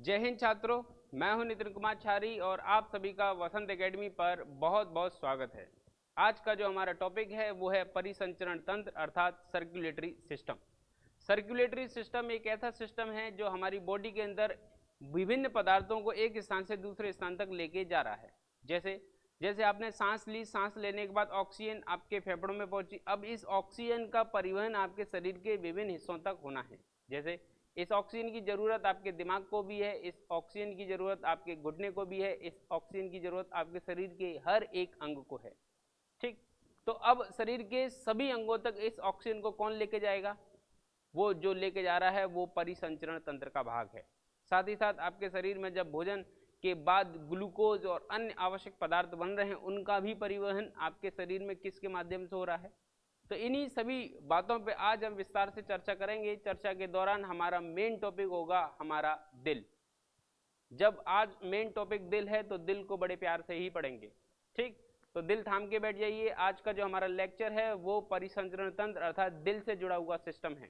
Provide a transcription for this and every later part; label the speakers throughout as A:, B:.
A: जय हिंद छात्रों, मैं हूं नितिन कुमार छारी और आप सभी का वसंत एकेडमी पर बहुत बहुत स्वागत है। आज का जो हमारा टॉपिक है वो है परिसंचरण तंत्र अर्थात सर्कुलेटरी सिस्टम। सर्कुलेटरी सिस्टम एक ऐसा सिस्टम है जो हमारी बॉडी के अंदर विभिन्न पदार्थों को एक स्थान से दूसरे स्थान तक लेके जा रहा है। जैसे आपने सांस ली, सांस लेने के बाद ऑक्सीजन आपके फेफड़ों में पहुंची। अब इस ऑक्सीजन का परिवहन आपके शरीर के विभिन्न हिस्सों तक होना है। जैसे इस ऑक्सीजन की ज़रूरत आपके दिमाग को भी है, इस ऑक्सीजन की ज़रूरत आपके घुटने को भी है, इस ऑक्सीजन की ज़रूरत आपके शरीर के हर एक अंग को है। ठीक, तो अब शरीर के सभी अंगों तक इस ऑक्सीजन को कौन लेके जाएगा? वो जो लेके जा रहा है वो परिसंचरण तंत्र का भाग है। साथ ही साथ आपके शरीर में जब भोजन के बाद ग्लूकोज और अन्य आवश्यक पदार्थ बन रहे हैं, उनका भी परिवहन आपके शरीर में किसके माध्यम से हो रहा है? तो इन्हीं सभी बातों पे आज हम विस्तार से चर्चा करेंगे। चर्चा के दौरान हमारा मेन टॉपिक होगा हमारा दिल। जब आज मेन टॉपिक दिल है तो दिल को बड़े प्यार से ही पढ़ेंगे। ठीक, तो दिल थाम के बैठ जाइए। आज का जो हमारा लेक्चर है वो परिसंचरण तंत्र अर्थात दिल से जुड़ा हुआ सिस्टम है।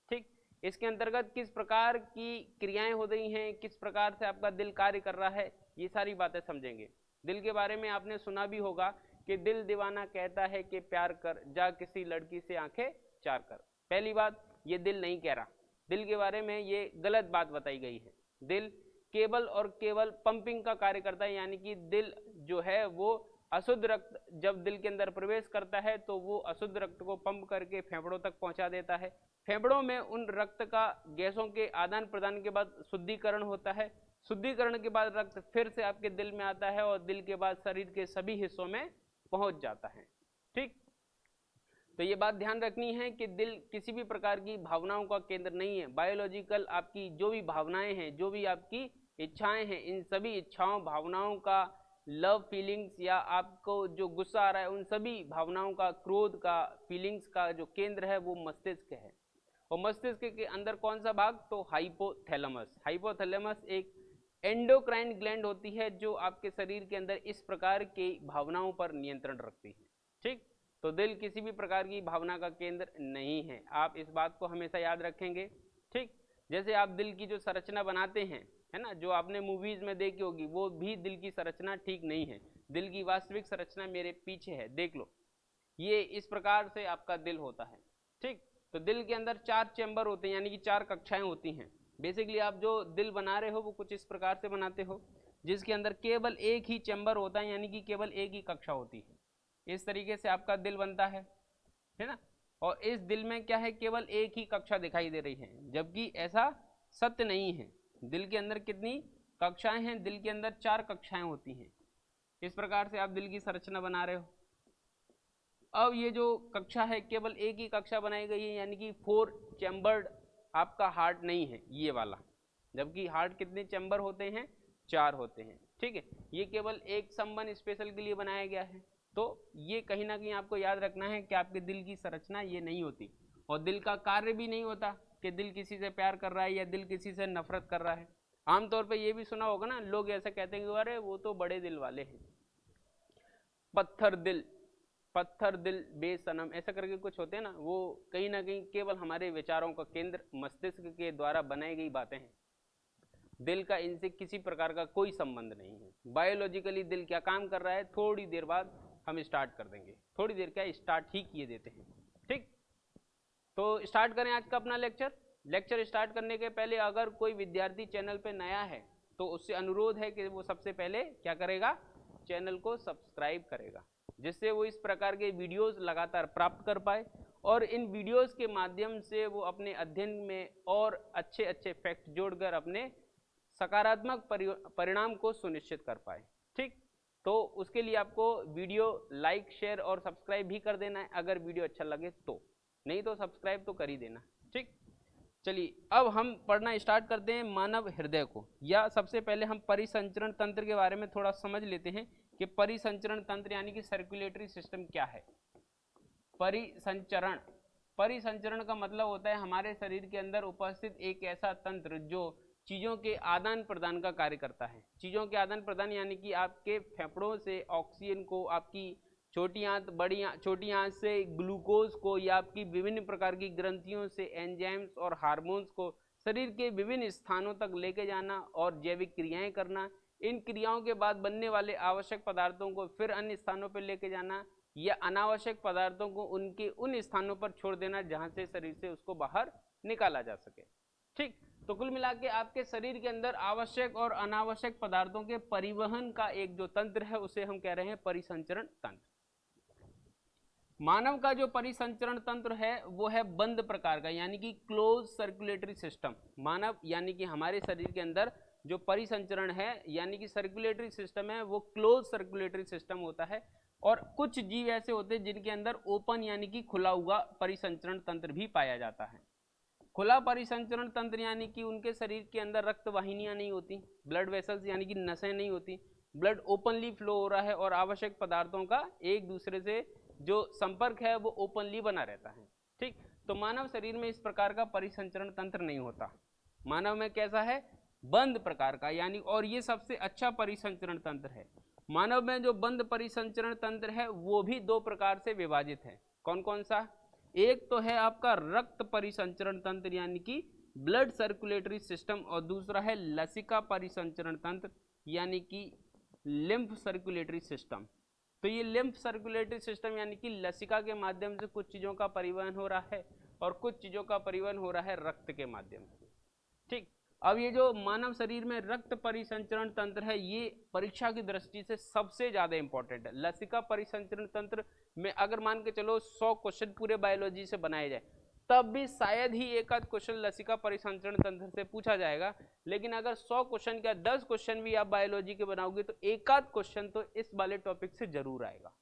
A: ठीक, इसके अंतर्गत किस प्रकार की क्रियाएं हो रही हैं, किस प्रकार से आपका दिल कार्य कर रहा है, ये सारी बातें समझेंगे। दिल के बारे में आपने सुना भी होगा कि दिल दीवाना कहता है कि प्यार कर, जा किसी लड़की से आंखें चार कर। पहली बात, ये दिल नहीं कह रहा। दिल के बारे में ये गलत बात बताई गई है। दिल केवल और केवल पंपिंग का कार्य करता है, यानी कि दिल जो है वो अशुद्ध रक्त जब दिल के अंदर प्रवेश करता है तो वो अशुद्ध रक्त को पंप करके फेफड़ों तक पहुंचा देता है। फेफड़ों में उन रक्त का गैसों के आदान प्रदान के बाद शुद्धिकरण होता है। शुद्धिकरण के बाद रक्त फिर से आपके दिल में आता है और दिल के बाद शरीर के सभी हिस्सों में पहुंच जाता है। ठीक, तो ये बात ध्यान रखनी है कि दिल किसी भी प्रकार की भावनाओं का केंद्र नहीं है। बायोलॉजिकल आपकी जो भी भावनाएं हैं, जो भी आपकी इच्छाएं हैं, इन सभी इच्छाओं भावनाओं का लव फीलिंग्स या आपको जो गुस्सा आ रहा है, उन सभी भावनाओं का, क्रोध का, फीलिंग्स का जो केंद्र है वो मस्तिष्क है। और मस्तिष्क के अंदर कौन सा भाग? तो हाइपोथैलेमस। हाइपोथैलेमस एक एंडोक्राइन ग्लैंड होती है जो आपके शरीर के अंदर इस प्रकार की भावनाओं पर नियंत्रण रखती है। ठीक, तो दिल किसी भी प्रकार की भावना का केंद्र नहीं है। आप इस बात को हमेशा याद रखेंगे। ठीक, जैसे आप दिल की जो संरचना बनाते हैं, है ना, जो आपने मूवीज में देखी होगी, वो भी दिल की संरचना ठीक नहीं है। दिल की वास्तविक संरचना मेरे पीछे है, देख लो। ये इस प्रकार से आपका दिल होता है। ठीक, तो दिल के अंदर 4 चैम्बर होते हैं, यानी कि 4 कक्षाएं होती हैं। बेसिकली आप जो दिल बना रहे हो वो कुछ इस प्रकार से बनाते हो, जिसके अंदर केवल एक ही चैम्बर होता है, यानी कि केवल एक ही कक्षा होती है। इस तरीके से आपका दिल बनता है ना। और इस दिल में क्या है? केवल एक ही कक्षा दिखाई दे रही है, जबकि ऐसा सत्य नहीं है। दिल के अंदर कितनी कक्षाएं हैं? दिल के अंदर 4 कक्षाएं होती हैं। इस प्रकार से आप दिल की संरचना बना रहे हो। अब ये जो कक्षा है, केवल एक ही कक्षा बनाई गई है, यानी कि 4 चैम्बर्ड आपका हार्ट नहीं है ये वाला, जबकि हार्ट कितने चैम्बर होते हैं? 4 होते हैं। ठीक है, ये केवल एक संबंध स्पेशल के लिए बनाया गया है। तो ये कहीं ना कहीं आपको याद रखना है कि आपके दिल की संरचना ये नहीं होती, और दिल का कार्य भी नहीं होता कि दिल किसी से प्यार कर रहा है या दिल किसी से नफरत कर रहा है। आमतौर पर ये भी सुना होगा ना, लोग ऐसा कहते हैं कि अरे वो तो बड़े दिल वाले हैं, पत्थर दिल बेसनम, ऐसा करके कुछ होते हैं ना। वो कहीं ना कहीं केवल हमारे विचारों का केंद्र मस्तिष्क के द्वारा बनाई गई बातें हैं। दिल का इनसे किसी प्रकार का कोई संबंध नहीं है। बायोलॉजिकली दिल क्या काम कर रहा है, थोड़ी देर बाद हम स्टार्ट कर देंगे। थोड़ी देर क्या, स्टार्ट ही किए देते हैं। ठीक, तो स्टार्ट करें आज का अपना लेक्चर स्टार्ट करने के पहले अगर कोई विद्यार्थी चैनल पे नया है तो उससे अनुरोध है कि वो सबसे पहले क्या करेगा? चैनल को सब्सक्राइब करेगा, जिससे वो इस प्रकार के वीडियोस लगातार प्राप्त कर पाए और इन वीडियोस के माध्यम से वो अपने अध्ययन में और अच्छे अच्छे फैक्ट जोड़कर अपने सकारात्मक परिणाम को सुनिश्चित कर पाए। ठीक, तो उसके लिए आपको वीडियो लाइक, शेयर और सब्सक्राइब भी कर देना है, अगर वीडियो अच्छा लगे तो। नहीं तो सब्सक्राइब तो कर ही देना। ठीक, चलिए अब हम पढ़ना स्टार्ट करते हैं मानव हृदय को। या सबसे पहले हम परिसंचरण तंत्र के बारे में थोड़ा समझ लेते हैं कि परिसंचरण तंत्र यानी कि सर्कुलेटरी सिस्टम क्या है। परिसंचरण का मतलब होता है हमारे शरीर के अंदर उपस्थित एक ऐसा तंत्र जो चीज़ों के आदान प्रदान का कार्य करता है। चीज़ों के आदान प्रदान यानी कि आपके फेफड़ों से ऑक्सीजन को आपकी छोटी आंत, बड़ी छोटी आंत से ग्लूकोज को या आपकी विभिन्न प्रकार की ग्रंथियों से एंजाइम्स और हार्मोन्स को शरीर के विभिन्न स्थानों तक लेके जाना और जैविक क्रियाएं करना, इन क्रियाओं के बाद बनने वाले आवश्यक पदार्थों को फिर अन्य स्थानों पर लेके जाना, या अनावश्यक पदार्थों को उनके उन स्थानों पर छोड़ देना जहां से शरीर से उसको बाहर निकाला जा सके। ठीक, तो कुल मिला के आपके शरीर के अंदर आवश्यक और अनावश्यक पदार्थों के परिवहन का एक जो तंत्र है उसे हम कह रहे हैं परिसंचरण तंत्र। मानव का जो परिसंचरण तंत्र है वो है बंद प्रकार का, यानी कि क्लोज सर्कुलेटरी सिस्टम। मानव यानी कि हमारे शरीर के अंदर जो परिसंचरण है यानी कि सर्कुलेटरी सिस्टम है वो क्लोज सर्कुलेटरी सिस्टम होता है, और कुछ जीव ऐसे होते हैं जिनके अंदर ओपन यानी कि खुला हुआ परिसंचरण तंत्र भी पाया जाता है। खुला परिसंचरण तंत्र यानी कि उनके शरीर के अंदर रक्त वाहिनियां नहीं होती, ब्लड वेसल्स यानी कि नसें नहीं होती, ब्लड ओपनली फ्लो हो रहा है और आवश्यक पदार्थों का एक दूसरे से जो संपर्क है वो ओपनली बना रहता है। ठीक, तो मानव शरीर में इस प्रकार का परिसंचरण तंत्र नहीं होता। मानव में कैसा है, बंद प्रकार का, यानी और ये सबसे अच्छा परिसंचरण तंत्र है। मानव में जो बंद परिसंचरण तंत्र है वो भी दो प्रकार से विभाजित है। कौन कौन सा? एक तो है आपका रक्त परिसंचरण तंत्र यानी कि ब्लड सर्कुलेटरी सिस्टम, और दूसरा है लसिका परिसंचरण तंत्र यानी कि लिम्फ सर्कुलेटरी सिस्टम। तो ये लिम्फ सर्कुलेटरी सिस्टम यानी कि लसिका के माध्यम से कुछ चीज़ों का परिवहन हो रहा है और कुछ चीज़ों का परिवहन हो रहा है रक्त के माध्यम से। ठीक, अब ये जो मानव शरीर में रक्त परिसंचरण तंत्र है ये परीक्षा की दृष्टि से सबसे ज़्यादा इंपॉर्टेंट है। लसिका परिसंचरण तंत्र में अगर मान के चलो 100 क्वेश्चन पूरे बायोलॉजी से बनाए जाए तब भी शायद ही एक आध क्वेश्चन लसिका परिसंचरण तंत्र से पूछा जाएगा, लेकिन अगर 100 क्वेश्चन का 10 क्वेश्चन भी आप बायोलॉजी के बनाओगे तो एक आध क्वेश्चन तो इस वाले टॉपिक से जरूर आएगा।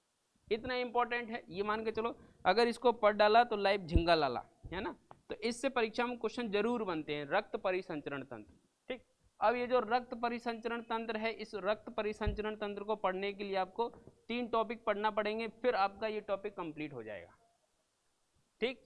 A: इतना इंपॉर्टेंट है ये मान के चलो, अगर इसको पढ़ डाला तो लाइव झिंगा लाला, है ना। तो इससे परीक्षा में क्वेश्चन जरूर बनते हैं, रक्त परिसंचरण तंत्र। ठीक, अब ये जो रक्त परिसंचरण तंत्र है इस रक्त परिसंचरण तंत्र को पढ़ने के लिए आपको 3 टॉपिक पढ़ना पड़ेंगे, फिर आपका ये टॉपिक कंप्लीट हो जाएगा। ठीक,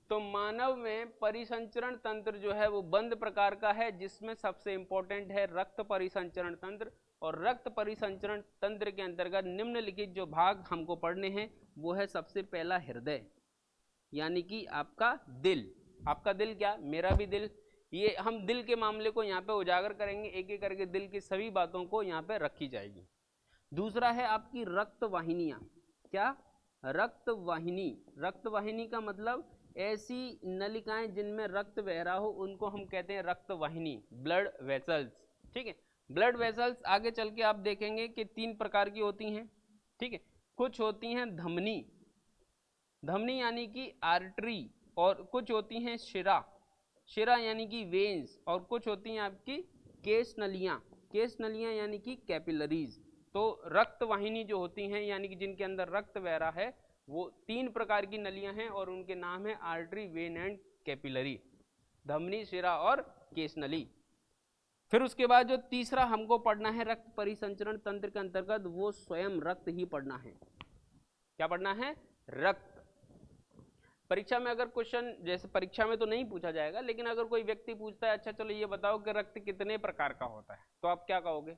A: तो मानव में परिसंचरण तंत्र जो है वो बंद प्रकार का है, जिसमें सबसे इंपॉर्टेंट है रक्त परिसंचरण तंत्र। और रक्त परिसंचरण तंत्र के अंतर्गत निम्नलिखित जो भाग हमको पढ़ने हैं वो है सबसे पहला हृदय, यानी कि आपका दिल। आपका दिल क्या, मेरा भी दिल, ये हम दिल के मामले को यहाँ पे उजागर करेंगे, एक एक करके दिल की सभी बातों को यहाँ पे रखी जाएगी। दूसरा है आपकी रक्त वाहिनियाँ। क्या, रक्त वाहिनी। रक्त वाहिनी का मतलब ऐसी नलिकाएं जिनमें रक्त बह रहा हो उनको हम कहते हैं रक्त वाहिनी, ब्लड वेसल्स। ठीक है, ब्लड वेसल्स आगे चल के आप देखेंगे कि 3 प्रकार की होती हैं। ठीक है, कुछ होती हैं धमनी, धमनी यानी कि आर्टरी, और कुछ होती हैं शिरा, शिरा यानी कि वेन्स, और कुछ होती हैं आपकी केश नलियाँ, केश नलियाँ यानी कि कैपिलरीज। तो रक्त वाहिनी जो होती हैं यानी कि जिनके अंदर रक्त बह रहा है वो 3 प्रकार की नलियाँ हैं और उनके नाम है आर्टरी, वेन एंड कैपिलरी, धमनी, शिरा और केश नली। फिर उसके बाद जो तीसरा हमको पढ़ना है रक्त परिसंचरण तंत्र के अंतर्गत वो स्वयं रक्त ही पढ़ना है। क्या पढ़ना है, रक्त। परीक्षा में अगर क्वेश्चन, जैसे परीक्षा में तो नहीं पूछा जाएगा, लेकिन अगर कोई व्यक्ति पूछता है अच्छा चलो ये बताओ कि रक्त कितने प्रकार का होता है, तो आप क्या कहोगे?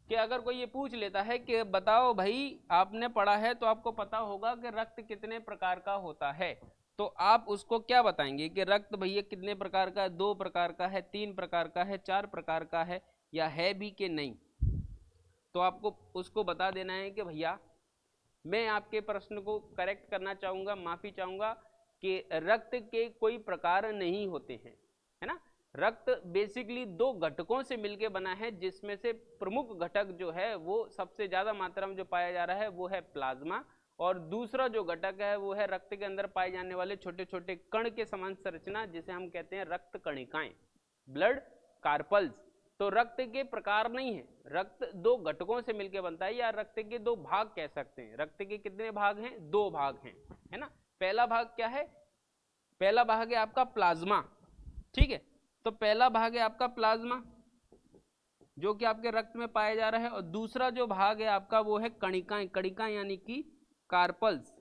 A: कि अगर कोई ये पूछ लेता है कि बताओ भाई आपने पढ़ा है तो आपको पता होगा कि रक्त कितने प्रकार का होता है, तो आप उसको क्या बताएंगे कि रक्त भैया कितने प्रकार का है, 2 प्रकार का है, 3 प्रकार का है, 4 प्रकार का है, या है भी कि नहीं? तो आपको उसको बता देना है कि भैया मैं आपके प्रश्न को करेक्ट करना चाहूँगा, माफ़ी चाहूँगा कि रक्त के कोई प्रकार नहीं होते हैं, है ना। रक्त बेसिकली 2 घटकों से मिलके बना है, जिसमें से प्रमुख घटक जो है वो सबसे ज़्यादा मात्रा में जो पाया जा रहा है वो है प्लाज्मा, और दूसरा जो घटक है वो है रक्त के अंदर पाए जाने वाले छोटे छोटे कण के समान संरचना, जिसे हम कहते हैं रक्त कणिकाएं, ब्लड कार्पल्स। तो रक्त के प्रकार नहीं है, रक्त 2 घटकों से मिलकर बनता है, या रक्त के 2 भाग कह सकते हैं। रक्त के कितने भाग हैं? 2 भाग हैं, है ना। पहला भाग क्या है? पहला भाग है आपका प्लाज्मा। ठीक है, तो पहला भाग है आपका प्लाज्मा जो कि आपके रक्त में पाया जा रहा है, और दूसरा जो भाग है आपका वो है कणिकाएं, कणिकाएं यानी कि कार्पल्स।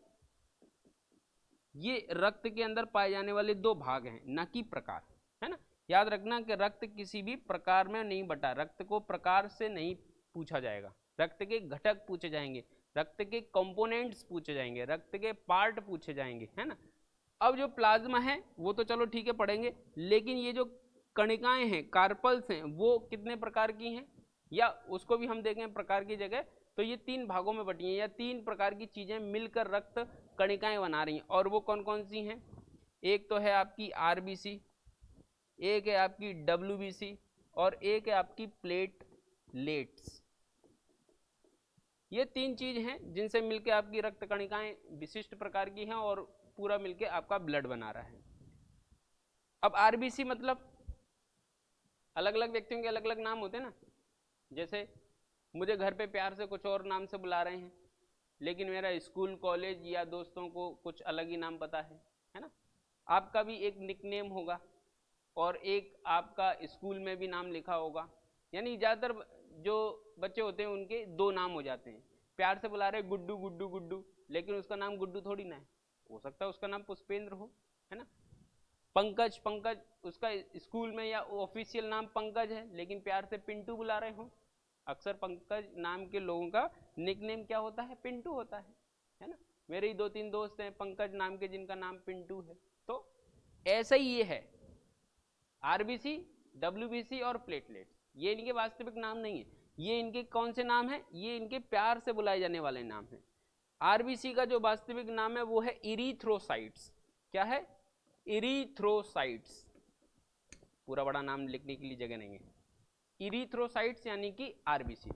A: ये रक्त के अंदर पाए जाने वाले 2 भाग हैं, ना कि प्रकार, है ना। याद रखना कि रक्त किसी भी प्रकार में नहीं बटा, रक्त को प्रकार से नहीं पूछा जाएगा, रक्त के घटक पूछे जाएंगे, रक्त के कंपोनेंट्स पूछे जाएंगे, रक्त के पार्ट पूछे जाएंगे, है ना। अब जो प्लाज्मा है वो तो चलो ठीक है पढ़ेंगे, लेकिन ये जो कणिकाएं हैं, कार्पल्स हैं, वो कितने प्रकार की हैं, या उसको भी हम देखें प्रकार की जगह, तो ये 3 भागों में बटी हैं, या 3 प्रकार की चीजें मिलकर रक्त कणिकाएं बना रही हैं। और वो कौन कौन सी हैं? एक तो है आपकी आरबीसी, एक है आपकी डब्ल्यूबीसी, और एक है आपकी प्लेटलेट्स। ये 3 चीज हैं जिनसे मिलकर आपकी रक्त कणिकाएं विशिष्ट प्रकार की हैं और पूरा मिलके आपका ब्लड बना रहा है। अब आरबीसी मतलब अलग अलग व्यक्तियों के अलग अलग नाम होते हैं ना, जैसे मुझे घर पे प्यार से कुछ और नाम से बुला रहे हैं, लेकिन मेरा स्कूल कॉलेज या दोस्तों को कुछ अलग ही नाम पता है ना। आपका भी एक निकनेम होगा और एक आपका स्कूल में भी नाम लिखा होगा, यानी ज़्यादातर जो बच्चे होते हैं उनके 2 नाम हो जाते हैं। प्यार से बुला रहे गुड्डू गुड्डू गुड्डू, लेकिन उसका नाम गुड्डू थोड़ी ना है, हो सकता है उसका नाम पुष्पेंद्र हो, है ना। पंकज, पंकज उसका स्कूल में या ऑफिशियल नाम पंकज है, लेकिन प्यार से पिंटू बुला रहे हो। अक्सर पंकज नाम के लोगों का निकनेम क्या होता है? पिंटू होता है ना। मेरे ही 2-3 दोस्त हैं पंकज नाम के जिनका नाम पिंटू है। तो ऐसा ही ये है, आरबीसी, डब्ल्यूबीसी और प्लेटलेट्स, ये इनके वास्तविक नाम नहीं है, ये इनके कौन से नाम है? ये इनके प्यार से बुलाए जाने वाले नाम हैं। आरबीसी का जो वास्तविक नाम है वो है इरीथ्रोसाइट्स। क्या है? इरीथ्रोसाइट्स। पूरा बड़ा नाम लिखने के लिए जगह नहीं है। इरीथ्रोसाइट्स यानी कि आरबीसी।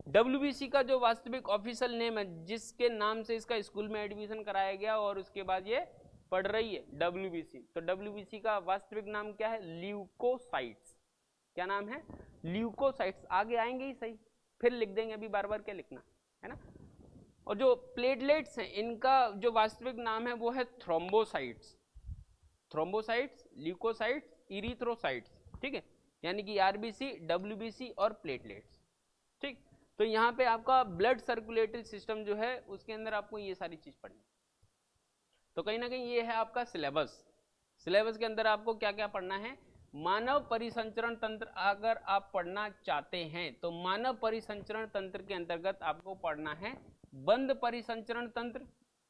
A: डब्ल्यूबीसी का जो वास्तविक ऑफिशियल नेम है, जिसके नाम से इसका स्कूल में एडमिशन कराया गया और उसके बाद ये पढ़ रही है, डब्ल्यूबीसी। तो डब्ल्यूबीसी का वास्तविक नाम क्या है? ल्यूकोसाइट्स। क्या नाम है? ल्यूकोसाइट्स। आगे आएंगे ही सही, फिर लिख देंगे, अभी बार बार क्या लिखना है ना। और जो प्लेटलेट्स हैं, इनका जो वास्तविक नाम है वो है थ्रोम्बोसाइट्स। थ्रोम्बोसाइट्स, ल्यूकोसाइट्स, इरीथ्रोसाइट्स, ठीक है, यानी कि आरबीसी, डब्ल्यूबीसी और प्लेटलेट्स। ठीक, तो यहाँ पे आपका ब्लड सर्कुलेटरी सिस्टम जो है उसके अंदर आपको ये सारी चीज पढ़नी। तो कहीं ना कहीं ये है आपका सिलेबस। सिलेबस के अंदर आपको क्या क्या पढ़ना है? मानव परिसंचरण तंत्र अगर आप पढ़ना चाहते हैं तो मानव परिसंचरण तंत्र के अंतर्गत आपको पढ़ना है बंद परिसंचरण तंत्र,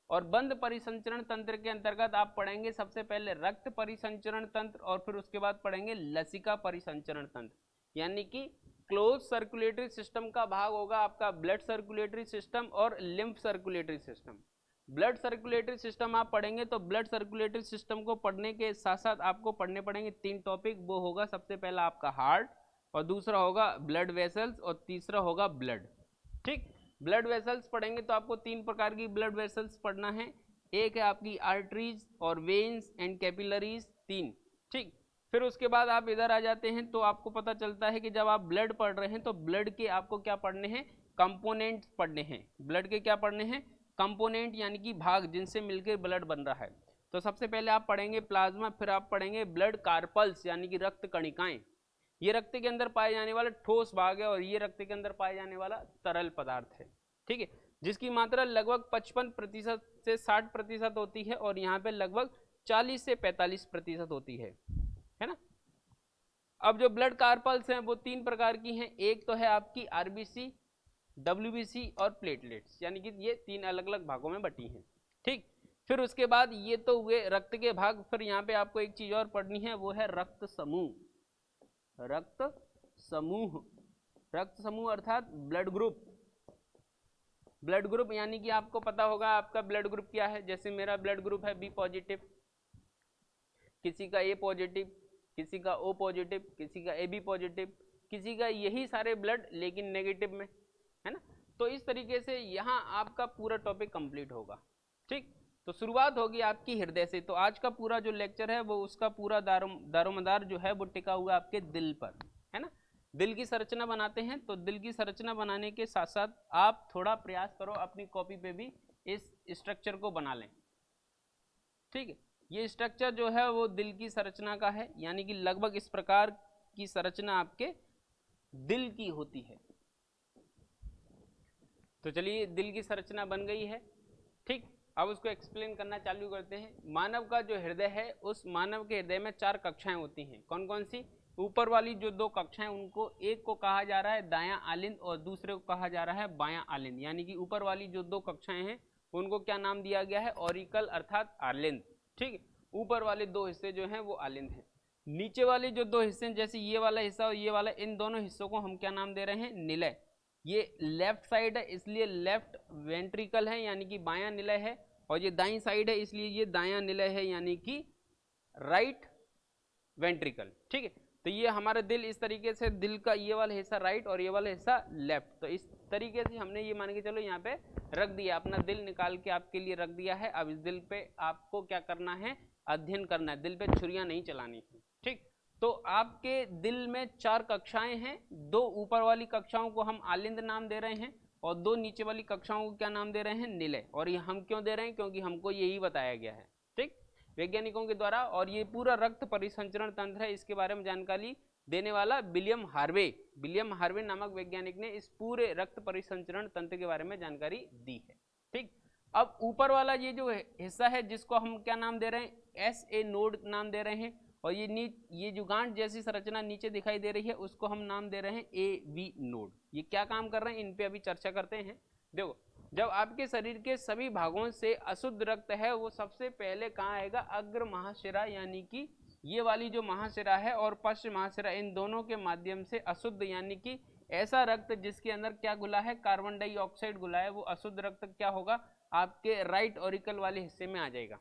A: और बंद परिसंचरण तंत्र के अंतर्गत आप पढ़ेंगे सबसे पहले रक्त परिसंचरण तंत्र, और फिर उसके बाद पढ़ेंगे लसिका परिसंचरण तंत्र, यानी कि क्लोज सर्कुलेटरी सिस्टम का भाग होगा आपका ब्लड सर्कुलेटरी सिस्टम और lymph circulatory system. Blood circulatory system आप पढ़ेंगे तो ब्लड सर्कुलेटरी सिस्टम को पढ़ने के साथ साथ आपको पढ़ने पड़ेंगे 3 टॉपिक। वो होगा सबसे पहला आपका हार्ट, और दूसरा होगा ब्लड वेसल्स, और तीसरा होगा ब्लड। ठीक, ब्लड वेसल्स पढ़ेंगे तो आपको 3 प्रकार की ब्लड वेसल्स पढ़ना है। एक है आपकी आर्टरीज और वेन्स एंड कैपिलरीज, 3। ठीक, फिर उसके बाद आप इधर आ जाते हैं तो आपको पता चलता है कि जब आप ब्लड पढ़ रहे हैं तो ब्लड के आपको क्या पढ़ने हैं? कंपोनेंट्स पढ़ने हैं। ब्लड के क्या पढ़ने हैं? कंपोनेंट, यानी कि भाग जिनसे मिलकर ब्लड बन रहा है। तो सबसे पहले आप पढ़ेंगे प्लाज्मा, फिर आप पढ़ेंगे ब्लड कार्पल्स यानी कि रक्त कणिकाएं। ये रक्त के अंदर पाए जाने वाला ठोस भाग है और ये रक्त के अंदर पाए जाने वाला तरल पदार्थ है। ठीक है, जिसकी मात्रा लगभग 55% से 60% होती है और यहाँ पे लगभग 40 से 45% होती है ना। अब जो ब्लड कार्पल्स हैं वो 3 प्रकार की हैं। एक तो है आपकी आरबीसी, डब्ल्यूबीसी और प्लेटलेट्स, यानी कि ये 3 अलग अलग भागों में बटी हैं। ठीक, फिर उसके बाद ये तो हुए रक्त के भाग। फिर यहाँ पे आपको एक चीज और पढ़नी है, वो है रक्त समूह। रक्त समूह, रक्त समूह अर्थात ब्लड ग्रुप। ब्लड ग्रुप यानी कि आपको पता होगा आपका ब्लड ग्रुप क्या है। जैसे मेरा ब्लड ग्रुप है बी पॉजिटिव, किसी का ए पॉजिटिव, किसी का ओ पॉजिटिव, किसी का ए बी पॉजिटिव, किसी का यही सारे ब्लड लेकिन नेगेटिव में, है ना। तो इस तरीके से यहाँ आपका पूरा टॉपिक कंप्लीट होगा। ठीक, तो शुरुआत होगी आपकी हृदय से। तो आज का पूरा जो लेक्चर है वो उसका पूरा दारोमदार जो है वो टिका हुआ आपके दिल पर, है ना। दिल की संरचना बनाते हैं, तो दिल की संरचना बनाने के साथ साथ आप थोड़ा प्रयास करो अपनी कॉपी पे भी इस स्ट्रक्चर को बना लें। ठीक है, ये स्ट्रक्चर जो है वो दिल की संरचना का है, यानी कि लगभग इस प्रकार की संरचना आपके दिल की होती है। तो चलिए, दिल की संरचना बन गई है। ठीक, अब उसको एक्सप्लेन करना चालू करते हैं। मानव का जो हृदय है, उस मानव के हृदय में 4 कक्षाएं होती हैं। कौन कौन सी? ऊपर वाली जो 2 कक्षाएं, उनको एक को कहा जा रहा है दायां आलिंद और दूसरे को कहा जा रहा है बायां आलिंद। यानी कि ऊपर वाली जो 2 कक्षाएं हैं उनको क्या नाम दिया गया है? ऑरिकल अर्थात आलिंद। ठीक है, ऊपर वाले 2 हिस्से जो हैं वो आलिंद हैं। नीचे वाले जो दो हिस्से हैं, जैसे ये वाला हिस्सा और ये वाला, इन दोनों हिस्सों को हम क्या नाम दे रहे हैं? निलय। ये लेफ्ट साइड है इसलिए लेफ्ट वेंट्रिकल है यानी कि बायां निलय है, और ये दाईं साइड है इसलिए ये दायां निलय है यानी कि राइट वेंट्रिकल। ठीक है, तो ये हमारा दिल इस तरीके से, दिल का ये वाला हिस्सा राइट और ये वाला हिस्सा लेफ्ट, तो इस तरीके से हमने ये मान के चलो यहाँ पे रख दिया, अपना दिल निकाल के आपके लिए रख दिया है। अब इस दिल पे आपको क्या करना है? अध्ययन करना है, दिल पे छुरियां नहीं चलानी है। ठीक, तो आपके दिल में 4 कक्षाएं हैं, 2 ऊपर वाली कक्षाओं को हम आलिंद नाम दे रहे हैं और 2 नीचे वाली कक्षाओं को क्या नाम दे रहे हैं? निलय। और ये हम क्यों दे रहे हैं? क्योंकि हमको यही बताया गया है, ठीक, वैज्ञानिकों के द्वारा। और ये पूरा रक्त परिसंचरण तंत्र है, इसके बारे में जानकारी देने वाला विलियम हार्वे नामक वैज्ञानिक ने इस पूरे रक्त परिसंचरण तंत्र के बारे में जानकारी दी है। ठीक, अब ऊपर वाला ये जो हिस्सा है जिसको हम क्या नाम दे रहे हैं? SA नोड नाम दे रहे हैं, और ये जो गांठ जैसी संरचना नीचे दिखाई दे रही है उसको हम नाम दे रहे हैं AV नोड। ये क्या काम कर रहे हैं इन पे अभी चर्चा करते हैं। देखो, जब आपके शरीर के सभी भागों से अशुद्ध रक्त है वो सबसे पहले कहाँ आएगा? अग्र महाशिरा, यानी कि ये वाली जो महाशिरा है और पश्च महाशिरा, इन दोनों के माध्यम से अशुद्ध यानी कि ऐसा रक्त जिसके अंदर क्या घुला है? कार्बन डाइऑक्साइड घुला है, वो अशुद्ध रक्त क्या होगा? आपके राइट ऑरिकल वाले हिस्से में आ जाएगा।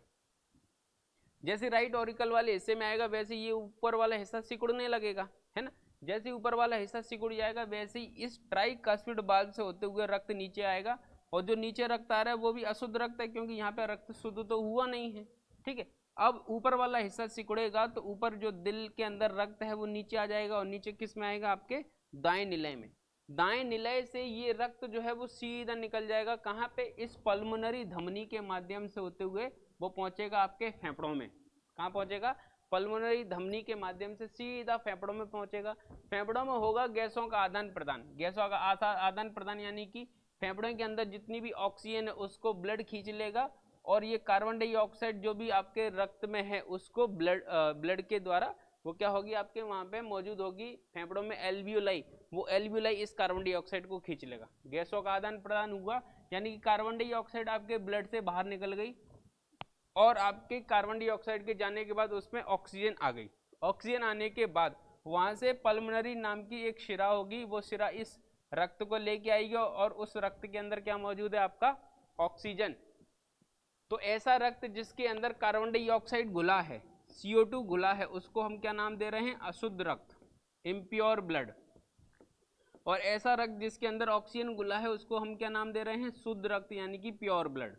A: जैसे राइट ऑरिकल वाले हिस्से में आएगा वैसे ये ऊपर वाला हिस्सा सिकुड़ने लगेगा, है ना। जैसे ऊपर वाला हिस्सा सिकुड़ जाएगा वैसे ही इस ट्राइकस्पिड बाल्ब से होते हुए रक्त नीचे आएगा, और जो नीचे रक्त आ रहा है वो भी अशुद्ध रक्त है क्योंकि यहाँ पे रक्त शुद्ध तो हुआ नहीं है। ठीक है, अब ऊपर वाला हिस्सा सिकुड़ेगा तो ऊपर जो दिल के अंदर रक्त है वो नीचे आ जाएगा, और नीचे किस में आएगा? आपके दाएं निलय में। दाएं निलय से ये रक्त जो है वो सीधा निकल जाएगा कहाँ पे? इस पल्मोनरी धमनी के माध्यम से होते हुए वो पहुंचेगा आपके फेफड़ों में। कहाँ पहुंचेगा? पल्मोनरी धमनी के माध्यम से सीधा फेफड़ों में पहुंचेगा। फेफड़ों में होगा गैसों का आदान प्रदान। गैसों का आदान प्रदान यानी कि फेफड़ों के अंदर जितनी भी ऑक्सीजन है उसको ब्लड खींच लेगा, और ये कार्बन डाइऑक्साइड जो भी आपके रक्त में है उसको ब्लड के द्वारा वो क्या होगी? आपके वहाँ पे मौजूद होगी फेफड़ों में एल्वियोलाई, वो एल्वियोलाई इस कार्बन डाइऑक्साइड को खींच लेगा। गैसों का आदान प्रदान हुआ यानी कि कार्बन डाइऑक्साइड आपके ब्लड से बाहर निकल गई, और आपके कार्बन डाइऑक्साइड के जाने के बाद उसमें ऑक्सीजन आ गई। ऑक्सीजन आने के बाद वहाँ से पल्मोनरी नाम की एक शिरा होगी, वो शिरा इस रक्त को लेके आएगी, और उस रक्त के अंदर क्या मौजूद है? आपका ऑक्सीजन। तो ऐसा रक्त जिसके अंदर कार्बन डाइऑक्साइड घुला है, CO2 घुला है, उसको हम क्या नाम दे रहे हैं? अशुद्ध रक्त, इम्प्योर ब्लड। और ऐसा रक्त जिसके अंदर ऑक्सीजन घुला है उसको हम क्या नाम दे रहे हैं? शुद्ध रक्त यानी कि प्योर ब्लड।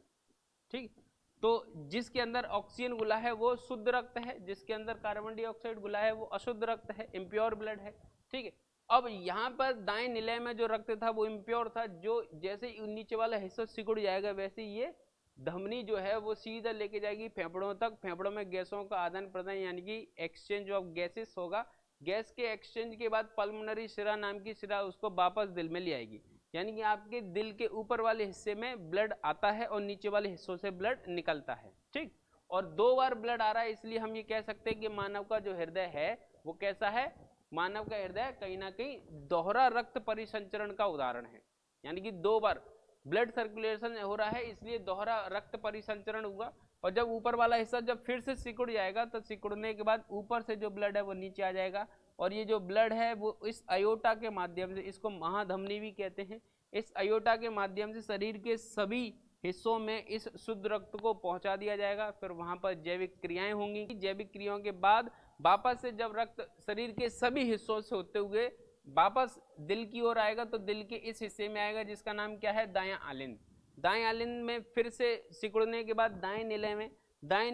A: ठीक, तो जिसके अंदर ऑक्सीजन घुला है वो शुद्ध रक्त है, जिसके अंदर कार्बन डाइऑक्साइड घुला है वो अशुद्ध रक्त है, इम्प्योर ब्लड है। ठीक है, अब यहाँ पर दाएं निलय में जो रक्त था वो इम्प्योर था, जो जैसे नीचे वाला हिस्सा सिकुड़ जाएगा वैसे ये धमनी जो है वो सीधा लेके जाएगी फेफड़ों तक। फेफड़ों में गैसों का आदान प्रदान यानी कि एक्सचेंज ऑफ गैसेस होगा। गैस के एक्सचेंज के बाद पल्मोनरी शिरा नाम की शिरा उसको वापस दिल में ले आएगी, यानी कि आपके दिल के ऊपर वाले हिस्से में ब्लड आता है और नीचे वाले हिस्सों से ब्लड निकलता है। ठीक, और 2 बार ब्लड आ रहा है, इसलिए हम ये कह सकते हैं कि मानव का जो हृदय है वो कैसा है? मानव का हृदय कहीं ना कहीं दोहरा रक्त परिसंचरण का उदाहरण है, यानी कि 2 बार ब्लड सर्कुलेशन हो रहा है इसलिए दोहरा रक्त परिसंचरण हुआ। और जब ऊपर वाला हिस्सा जब फिर से सिकुड़ जाएगा तो सिकुड़ने के बाद ऊपर से जो ब्लड है वो नीचे आ जाएगा, और ये जो ब्लड है वो इस अयोटा के माध्यम से, इसको महाधमनी भी कहते हैं, इस अयोटा के माध्यम से शरीर के सभी हिस्सों में इस शुद्ध रक्त को पहुंचा दिया जाएगा। फिर वहां पर जैविक क्रियाएं होंगी। जैविक क्रियाओं के बाद वापस से जब रक्त शरीर के सभी हिस्सों से होते हुए वापस दिल की ओर आएगा तो दिल के इस हिस्से में आएगा जिसका नाम क्या है? दायां आलिंद। दाएं आलिंद में फिर से सिकुड़ने के बाद दाएं निलय में, दाएं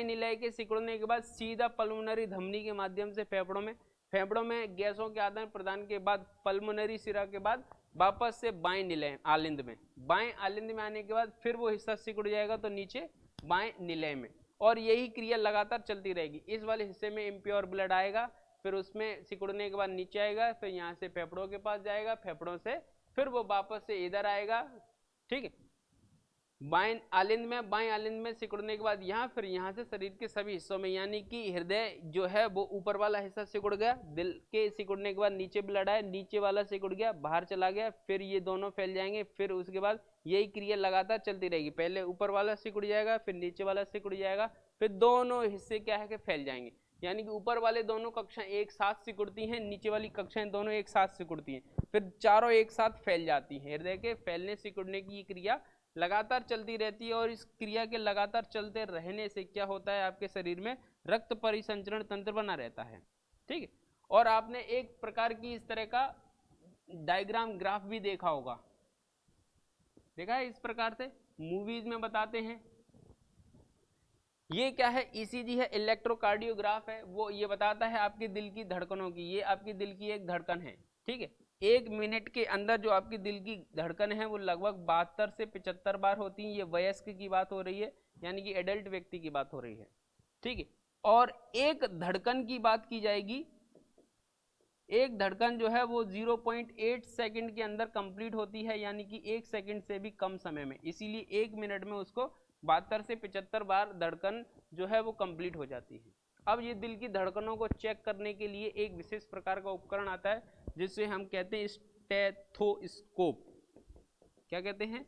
A: निलय के सिकुड़ने के बाद सीधा पल्मोनरी धमनी के माध्यम से फेफड़ों में गैसों के आदान प्रदान के बाद पल्मोनरी शिरा के बाद वापस से बाएं निलय आलिंद में, बाएं आलिंद में आने के बाद फिर वो हिस्सा सिकुड़ जाएगा तो नीचे बाएं निलय में, और यही क्रिया लगातार चलती रहेगी। इस वाले हिस्से में इम्प्योर ब्लड आएगा, फिर उसमें सिकुड़ने के बाद नीचे आएगा, फिर यहाँ से फेफड़ों के पास जाएगा, फेफड़ों से फिर वो वापस से इधर आएगा। ठीक है, बाएं आलिंद में सिकुड़ने के बाद यहाँ, फिर यहाँ से शरीर के सभी हिस्सों में, यानी कि हृदय जो है वो ऊपर वाला हिस्सा सिकुड़ गया, दिल के सिकुड़ने के बाद नीचे ब्लड आया, नीचे वाला सिकुड़ गया, बाहर चला गया, फिर ये दोनों फैल जाएंगे, फिर उसके बाद यही क्रिया लगातार चलती रहेगी। पहले ऊपर वाला सिकुड़ जाएगा, फिर नीचे वाला सिकुड़ जाएगा, फिर दोनों हिस्से क्या है कि फैल जाएंगे। यानी कि ऊपर वाले दोनों कक्षाएं एक साथ सिकुड़ती हैं, नीचे वाली कक्षाएं दोनों एक साथ सिकुड़ती हैं, फिर चारों एक साथ फैल जाती हैं। हृदय के फैलने सिकुड़ने की ये क्रिया लगातार चलती रहती है, और इस क्रिया के लगातार चलते रहने से क्या होता है, आपके शरीर में रक्त परिसंचरण तंत्र बना रहता है। ठीक है, और आपने एक प्रकार की इस तरह का डायग्राम ग्राफ भी देखा होगा, देखा है, इस प्रकार से मूवीज में बताते हैं। ये क्या है, ईसीजी है, इलेक्ट्रोकार्डियोग्राफ है, वो ये बताता है आपके दिल की धड़कनों की। ये आपकी दिल की एक धड़कन है, ठीक है। 1 मिनट के अंदर जो आपकी दिल की धड़कन है वो लगभग 72 से 75 बार होती है। ये वयस्क की बात हो रही है, यानी कि एडल्ट व्यक्ति की बात हो रही है, ठीक है। और एक धड़कन की बात की जाएगी, एक धड़कन जो है वो 0.8 सेकंड के अंदर कंप्लीट होती है, यानी कि 1 सेकंड से भी कम समय में। इसीलिए 1 मिनट में उसको 72 से 75 बार धड़कन जो है वो कंप्लीट हो जाती है। अब ये दिल की धड़कनों को चेक करने के लिए एक विशेष प्रकार का उपकरण आता है, जिसे हम कहते हैं स्टेथोस्कोप। क्या कहते हैं,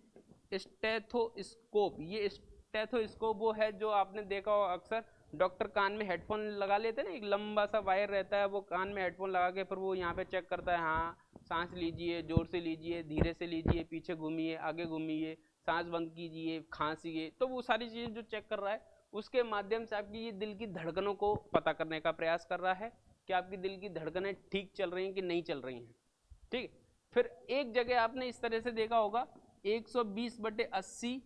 A: स्टेथोस्कोप। ये स्टेथोस्कोप वो है जो आपने देखा हो अक्सर डॉक्टर कान में हेडफोन लगा लेते हैं ना, एक लंबा सा वायर रहता है, वो कान में हेडफोन लगा के फिर वो यहाँ पे चेक करता है, हाँ सांस लीजिए, जोर से लीजिए, धीरे से लीजिए, पीछे घूमिए, आगे घूमिए, सांस बंद कीजिए, खांसिए, तो वो सारी चीजें जो चेक कर रहा है, उसके माध्यम से आपकी ये दिल की धड़कनों को पता करने का प्रयास कर रहा है कि आपकी दिल की धड़कनें ठीक चल रही हैं कि नहीं चल रही हैं, ठीक। फिर एक जगह आपने इस तरह से देखा होगा 120/80